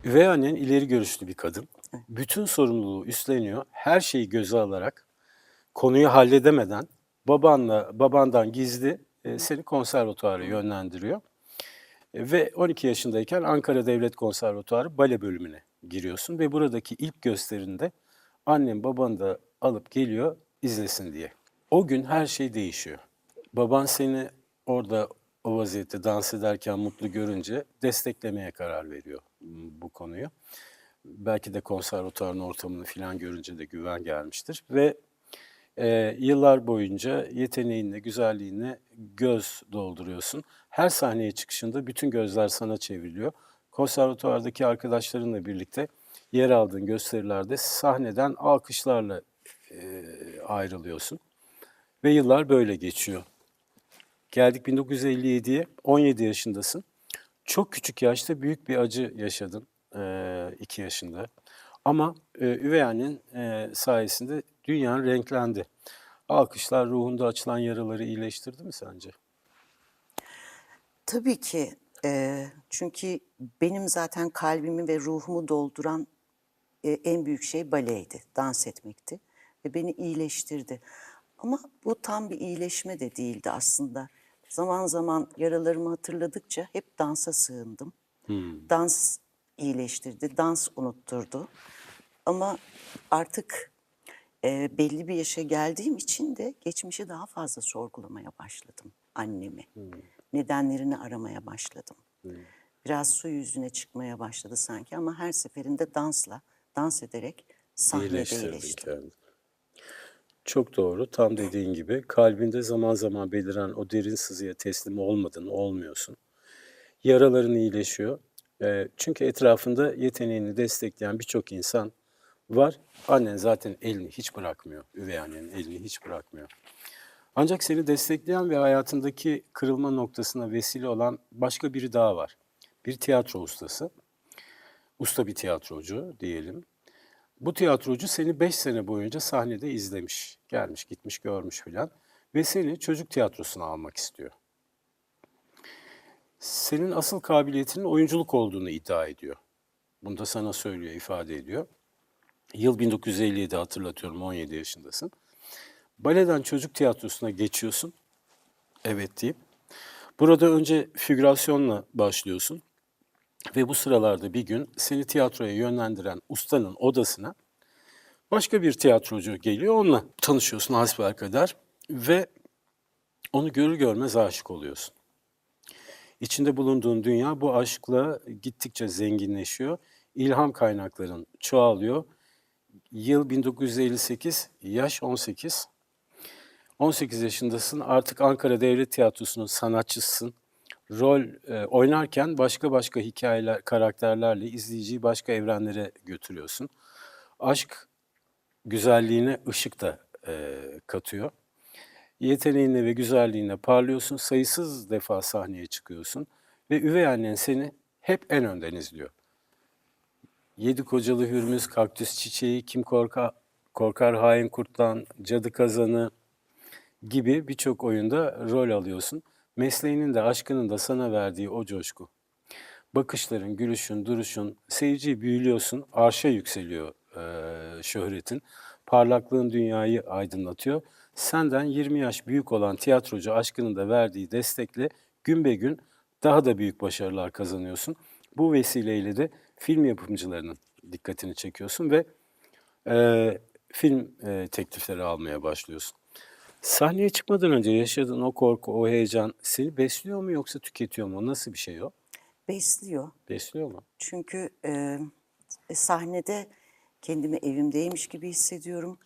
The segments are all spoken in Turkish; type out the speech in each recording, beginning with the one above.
Üvey annen ileri görüşlü bir kadın. Bütün sorumluluğu üstleniyor. Her şeyi göze alarak konuyu halledemeden babandan gizli seni konservatuvara yönlendiriyor. Ve 12 yaşındayken Ankara Devlet Konservatuvarı bale bölümüne giriyorsun ve buradaki ilk gösterinde annem babanı da alıp geliyor izlesin diye. O gün her şey değişiyor. Baban seni orada o vaziyette dans ederken mutlu görünce desteklemeye karar veriyor bu konuyu. Belki de konservatuvarın ortamını falan görünce de güven gelmiştir ve yıllar boyunca yeteneğinle, güzelliğinle göz dolduruyorsun. Her sahneye çıkışında bütün gözler sana çevriliyor. Konservatuvardaki arkadaşlarınla birlikte yer aldığın gösterilerde sahneden alkışlarla ayrılıyorsun. Ve yıllar böyle geçiyor. Geldik 1957'ye, 17 yaşındasın. Çok küçük yaşta büyük bir acı yaşadın, 2 yaşında. Ama üvey annen sayesinde dünyan renklendi. Alkışlar ruhunda açılan yaraları iyileştirdi mi sence? Tabii ki. Çünkü benim zaten kalbimi ve ruhumu dolduran en büyük şey baleydi, dans etmekti ve beni iyileştirdi. Ama bu tam bir iyileşme de değildi aslında. Zaman zaman yaralarımı hatırladıkça hep dansa sığındım. Dans iyileştirdi, dans unutturdu. Ama artık belli bir yaşa geldiğim için de geçmişi daha fazla sorgulamaya başladım annemi. Nedenlerini aramaya başladım. Biraz su yüzüne çıkmaya başladı sanki ama her seferinde dans ederek sahnede İyileştirdin iyileştim. kendini. Çok doğru. Tam dediğin gibi kalbinde zaman zaman beliren o derin sızıya teslim olmadın, olmuyorsun. Yaraların iyileşiyor. Çünkü etrafında yeteneğini destekleyen birçok insan var. Annen zaten elini hiç bırakmıyor. Üvey annenin elini hiç bırakmıyor. Ancak seni destekleyen ve hayatındaki kırılma noktasına vesile olan başka biri daha var. Bir tiyatro ustası. Usta bir tiyatrocu diyelim. Bu tiyatrocu seni 5 sene boyunca sahnede izlemiş. Gelmiş, gitmiş, görmüş filan. Ve seni çocuk tiyatrosuna almak istiyor. Senin asıl kabiliyetinin oyunculuk olduğunu iddia ediyor. Bunu da sana söylüyor, ifade ediyor. Yıl 1957 hatırlatıyorum, 17 yaşındasın. Baleden çocuk tiyatrosuna geçiyorsun, evet deyip. Burada önce figürasyonla başlıyorsun. Ve bu sıralarda bir gün seni tiyatroya yönlendiren ustanın odasına başka bir tiyatrocu geliyor, onunla tanışıyorsun hasbelkader ve onu görür görmez aşık oluyorsun. İçinde bulunduğun dünya bu aşkla gittikçe zenginleşiyor. İlham kaynakların çoğalıyor. Yıl 1958, yaş 18. 18 yaşındasın, artık Ankara Devlet Tiyatrosu'nun sanatçısısın. Rol oynarken başka hikayeler, karakterlerle izleyiciyi başka evrenlere götürüyorsun. Aşk güzelliğine ışık da katıyor. Yeteneğinle ve güzelliğinle parlıyorsun, sayısız defa sahneye çıkıyorsun ve üvey annen seni hep en önden izliyor. Yedi Kocalı Hürmüz, Kaktüs Çiçeği, Kim Korkar Hain Kurt'tan, Cadı Kazanı gibi birçok oyunda rol alıyorsun. Mesleğinin de aşkının da sana verdiği o coşku. Bakışların, gülüşün, duruşun, seyirciyi büyülüyorsun, arşa yükseliyor şöhretin. Parlaklığın dünyayı aydınlatıyor. Senden 20 yaş büyük olan tiyatrocu aşkının da verdiği destekle gün be gün daha da büyük başarılar kazanıyorsun. Bu vesileyle de film yapımcılarının dikkatini çekiyorsun ve film teklifleri almaya başlıyorsun. Sahneye çıkmadan önce yaşadığın o korku, o heyecan seni besliyor mu yoksa tüketiyor mu? Nasıl bir şey o? Besliyor. Besliyor mu? Çünkü sahnede kendimi evimdeymiş gibi hissediyorum.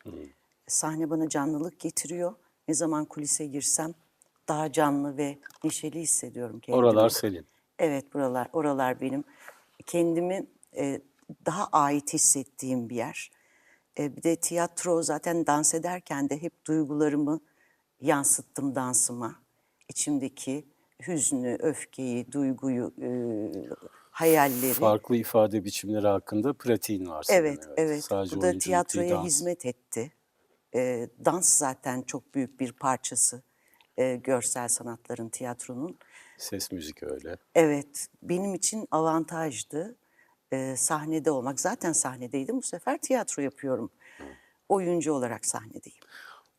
Sahne bana canlılık getiriyor. Ne zaman kulise girsem daha canlı ve neşeli hissediyorum Oralar kendimi. senin. Evet, oralar benim. Kendimi daha ait hissettiğim bir yer. Bir de tiyatro zaten dans ederken de hep duygularımı yansıttım dansıma. İçimdeki hüznü, öfkeyi, duyguyu, hayalleri. Farklı ifade biçimleri hakkında pratiğin var senin, Evet, evet. evet. Sadece Bu da oyunculuk değil, tiyatroya dans. hizmet etti. Dans zaten çok büyük bir parçası görsel sanatların, tiyatronun. Ses, müzik öyle. Evet, benim için avantajdı. sahnede olmak. Zaten sahnedeydim, bu sefer tiyatro yapıyorum. Oyuncu olarak sahnedeyim.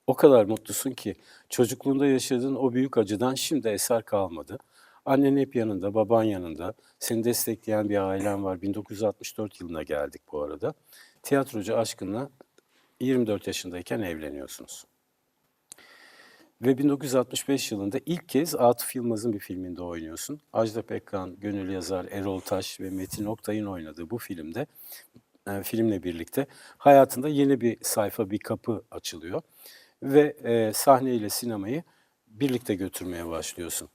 O kadar mutlusun ki çocukluğunda yaşadığın o büyük acıdan şimdi eser kalmadı. Annen hep yanında, baban yanında. Seni destekleyen bir ailen var. 1964 yılına geldik bu arada. Tiyatrocu aşkınla 24 yaşındayken evleniyorsunuz. Ve 1965 yılında ilk kez Atıf Yılmaz'ın bir filminde oynuyorsun. Ajda Pekkan, Gönül Yazar, Erol Taş ve Metin Oktay'ın oynadığı bu filmde, filmle birlikte hayatında yeni bir sayfa, bir kapı açılıyor. Ve sahneyle sinemayı birlikte götürmeye başlıyorsun.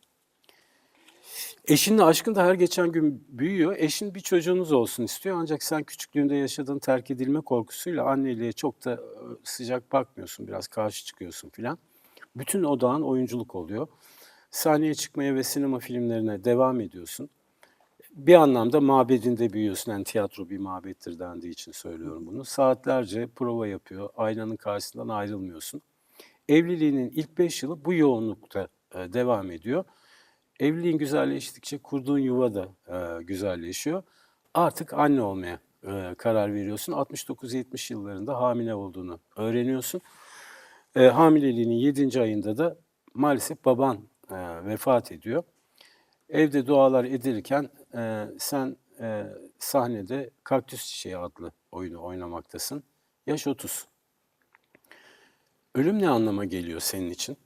Eşinle aşkın da her geçen gün büyüyor. Eşin bir çocuğunuz olsun istiyor ancak sen küçüklüğünde yaşadığın terk edilme korkusuyla anneliğe çok da sıcak bakmıyorsun. Biraz karşı çıkıyorsun filan. Bütün odağın oyunculuk oluyor. Sahneye çıkmaya ve sinema filmlerine devam ediyorsun. Bir anlamda mabedinde büyüyorsun. Yani tiyatro bir mabettir dendiği için söylüyorum bunu. Saatlerce prova yapıyor. Aynanın karşısından ayrılmıyorsun. Evliliğinin ilk 5 yılı bu yoğunlukta devam ediyor. Evliliğin güzelleştikçe kurduğun yuva da güzelleşiyor. Artık anne olmaya karar veriyorsun. 69-70 yıllarında hamile olduğunu öğreniyorsun. Hamileliğinin 7. ayında da maalesef baban vefat ediyor. Evde dualar edilirken sen sahnede Kaktüs Çiçeği adlı oyunu oynamaktasın. Yaş 30. Ölüm ne anlama geliyor senin için?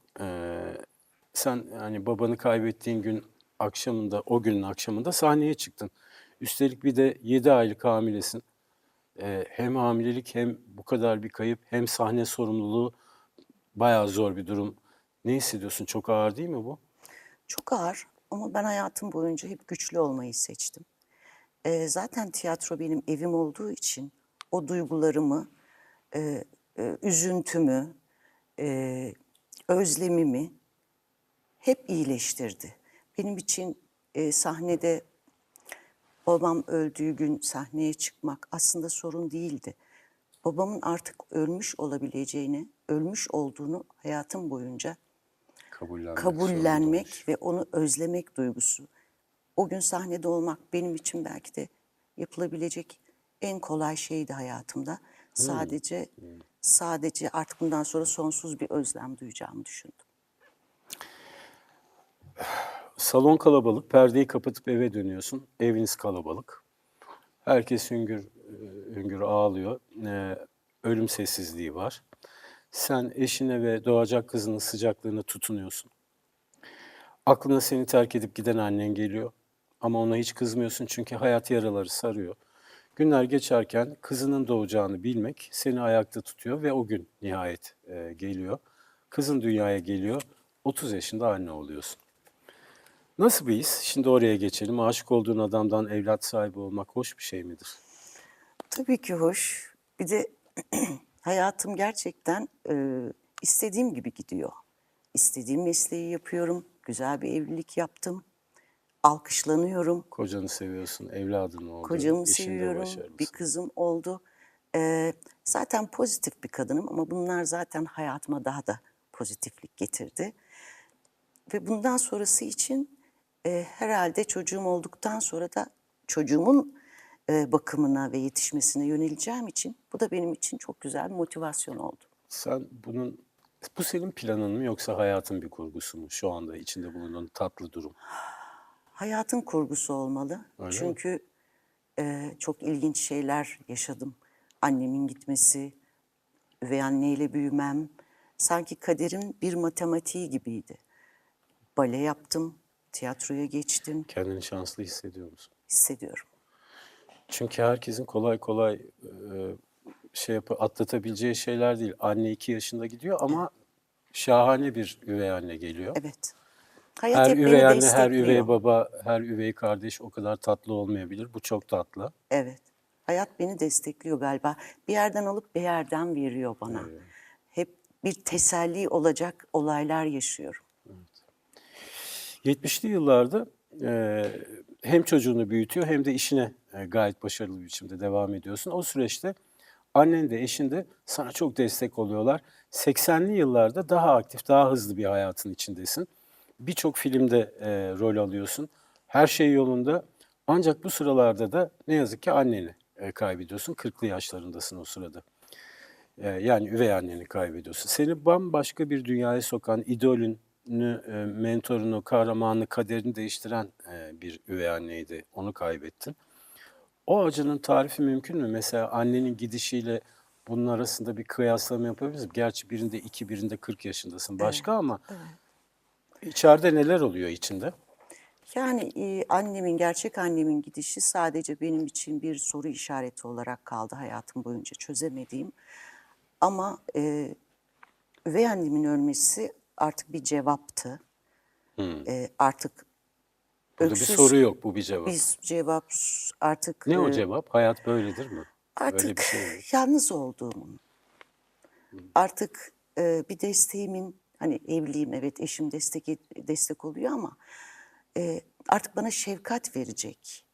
Sen hani babanı kaybettiğin gün akşamında, o günün akşamında sahneye çıktın. Üstelik bir de 7 aylık hamilesin. Hem hamilelik hem bu kadar bir kayıp hem sahne sorumluluğu bayağı zor bir durum. Ne hissediyorsun? Çok ağır değil mi bu? Çok ağır ama ben hayatım boyunca hep güçlü olmayı seçtim. Zaten tiyatro benim evim olduğu için o duygularımı, üzüntümü, e, özlemimi hep iyileştirdi. Benim için sahnede babam öldüğü gün sahneye çıkmak aslında sorun değildi. Babamın artık ölmüş olabileceğini, ölmüş olduğunu hayatım boyunca kabullenmek ve onu özlemek duygusu. O gün sahnede olmak benim için belki de yapılabilecek en kolay şeydi hayatımda. Sadece artık bundan sonra sonsuz bir özlem duyacağımı düşündüm. Salon kalabalık, perdeyi kapatıp eve dönüyorsun. Eviniz kalabalık. Herkes hüngür hüngür ağlıyor. Ölüm sessizliği var. Sen eşine ve doğacak kızının sıcaklığına tutunuyorsun. Aklına seni terk edip giden annen geliyor. Ama ona hiç kızmıyorsun çünkü hayat yaraları sarıyor. Günler geçerken kızının doğacağını bilmek seni ayakta tutuyor ve o gün nihayet geliyor. Kızın dünyaya geliyor. 30 yaşında anne oluyorsun. Nasıl bir his? Şimdi oraya geçelim. Aşık olduğun adamdan evlat sahibi olmak hoş bir şey midir? Tabii ki hoş. Bir de hayatım gerçekten istediğim gibi gidiyor. İstediğim mesleği yapıyorum. Güzel bir evlilik yaptım. Alkışlanıyorum. Kocanı seviyorsun, evladın oldu, Kocamı işinde seviyorum. başarılısın. Bir kızım oldu. Zaten pozitif bir kadınım ama bunlar zaten hayatıma daha da pozitiflik getirdi. Ve bundan sonrası için herhalde çocuğum olduktan sonra da çocuğumun bakımına ve yetişmesine yöneleceğim için bu da benim için çok güzel bir motivasyon oldu. Sen bu senin planın mı yoksa hayatın bir kurgusu mu şu anda içinde bulunduğun tatlı durum? Hayatın kurgusu olmalı. Öyle mi? Çünkü çok ilginç şeyler yaşadım. Annemin gitmesi, üvey anneyle büyümem. Sanki kaderin bir matematiği gibiydi. Bale yaptım, tiyatroya geçtim, Kendini şanslı hissediyor musun? hissediyorum. Çünkü herkesin kolay kolay atlatabileceği şeyler değil. Anne 2 yaşında gidiyor ama şahane bir üvey anne geliyor. Evet. Hayat Her hep üvey beni anne, her destekliyor. üvey baba, her üvey kardeş o kadar tatlı olmayabilir. Bu çok tatlı. Evet. Hayat beni destekliyor galiba. Bir yerden alıp bir yerden veriyor bana. Hep bir teselli olacak olaylar yaşıyorum. 70'li yıllarda hem çocuğunu büyütüyor hem de işine gayet başarılı bir biçimde devam ediyorsun. O süreçte annen de eşin de sana çok destek oluyorlar. 80'li yıllarda daha aktif, daha hızlı bir hayatın içindesin. Birçok filmde rol alıyorsun. Her şey yolunda Ancak bu sıralarda da ne yazık ki anneni kaybediyorsun. 40'lı yaşlarındasın o sırada. Yani üvey anneni kaybediyorsun. Seni bambaşka bir dünyaya sokan, idolünü, mentorunu, kahramanını, kaderini değiştiren bir üvey anneydi. Onu kaybettin. O acının tarifi mümkün mü? Mesela annenin gidişiyle bunun arasında bir kıyaslama yapabiliriz mi? Gerçi birinde 2, birinde 40 yaşındasın. Evet, Başka ama evet. içeride neler oluyor içinde? Yani gerçek annemin gidişi sadece benim için bir soru işareti olarak kaldı hayatım boyunca çözemediğim. Ama üvey annemin ölmesi artık bir cevaptı. Artık Burada bir öksüz soru yok, bu bir cevap. biz cevap artık Ne o cevap? Hayat böyledir mi? Öyle bir artık şey mi? yalnız olduğumun, artık bir desteğimin, hani evliyim, evet, eşim destek oluyor ama artık bana şefkat verecek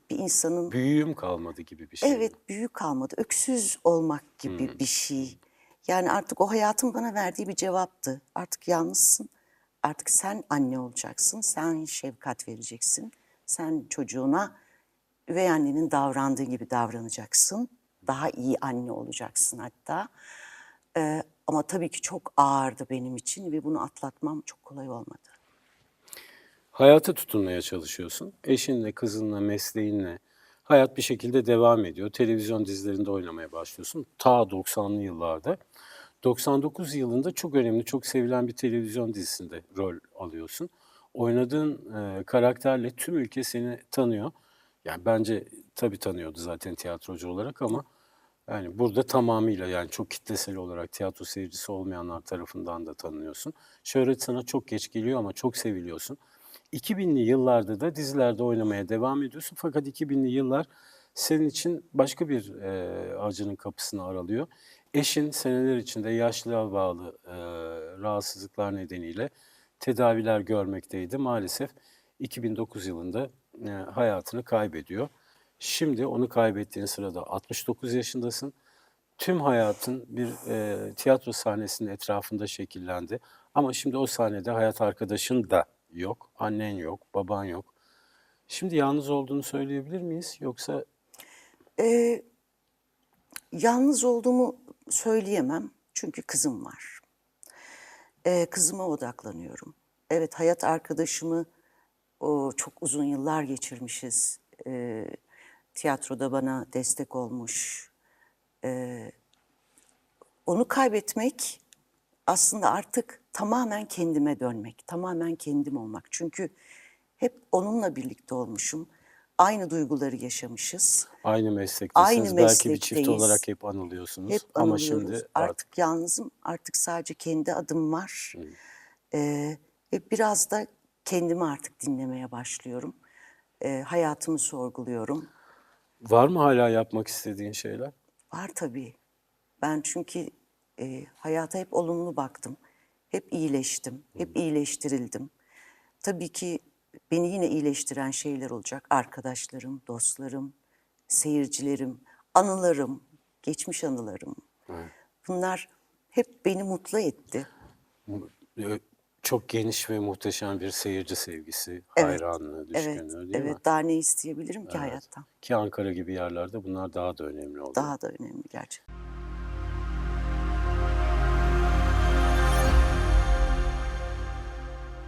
bir insanın, Büyüğüm kalmadı gibi bir şey mi? evet, büyük kalmadı, öksüz olmak gibi bir şey. Yani artık o hayatın bana verdiği bir cevaptı. Artık yalnızsın, artık sen anne olacaksın, sen şefkat vereceksin, sen çocuğuna üvey annenin davrandığı gibi davranacaksın. Daha iyi anne olacaksın hatta. Ama tabii ki çok ağırdı benim için ve bunu atlatmam çok kolay olmadı. Hayata tutunmaya çalışıyorsun. Eşinle, kızınla, mesleğinle. Hayat bir şekilde devam ediyor. Televizyon dizilerinde oynamaya başlıyorsun. Ta 90'lı yıllarda. 99 yılında çok önemli, çok sevilen bir televizyon dizisinde rol alıyorsun. Oynadığın karakterle tüm ülke seni tanıyor. Yani bence tabii tanıyordu zaten tiyatrocu olarak ama yani burada tamamıyla, yani çok kitlesel olarak tiyatro seyircisi olmayanlar tarafından da tanınıyorsun. Şöhret sana çok geç geliyor ama çok seviliyorsun. 2000'li yıllarda da dizilerde oynamaya devam ediyorsun. Fakat 2000'li yıllar senin için başka bir acının kapısını aralıyor. Eşin seneler içinde yaşlılığa bağlı rahatsızlıklar nedeniyle tedaviler görmekteydi. Maalesef 2009 yılında hayatını kaybediyor. Şimdi onu kaybettiğin sırada 69 yaşındasın. Tüm hayatın bir tiyatro sahnesinin etrafında şekillendi. Ama şimdi o sahnede hayat arkadaşın da yok, annen yok, baban yok. Şimdi yalnız olduğunu söyleyebilir miyiz? Yoksa Yalnız olduğumu söyleyemem çünkü kızım var. Kızıma odaklanıyorum. Evet, hayat arkadaşımı çok uzun yıllar geçirmişiz. Tiyatroda bana destek olmuş. Onu kaybetmek aslında artık tamamen kendime dönmek, tamamen kendim olmak. Çünkü hep onunla birlikte olmuşum. Aynı duyguları yaşamışız. aynı Aynı meslektesiniz, belki bir çift meslekteyiz. olarak hep anılıyorsunuz Hep ama anılıyoruz. şimdi artık Artık yalnızım. Artık sadece kendi adım var. Ve biraz da kendimi artık dinlemeye başlıyorum. Hayatımı sorguluyorum. var mı hala yapmak istediğin şeyler? Var tabii. Ben çünkü hayata hep olumlu baktım. Hep iyileştim. Hep iyileştirildim. Tabii ki beni yine iyileştiren şeyler olacak. Arkadaşlarım, dostlarım, seyircilerim, anılarım, geçmiş anılarım. Bunlar hep beni mutlu etti. Ö- Çok geniş ve muhteşem bir seyirci sevgisi, Evet, hayranlığı, evet, düşkünlüğü değil mi? evet. Daha ne isteyebilirim ki Evet. hayattan? Ki Ankara gibi yerlerde bunlar daha da önemli oluyor. Daha da önemli gerçekten.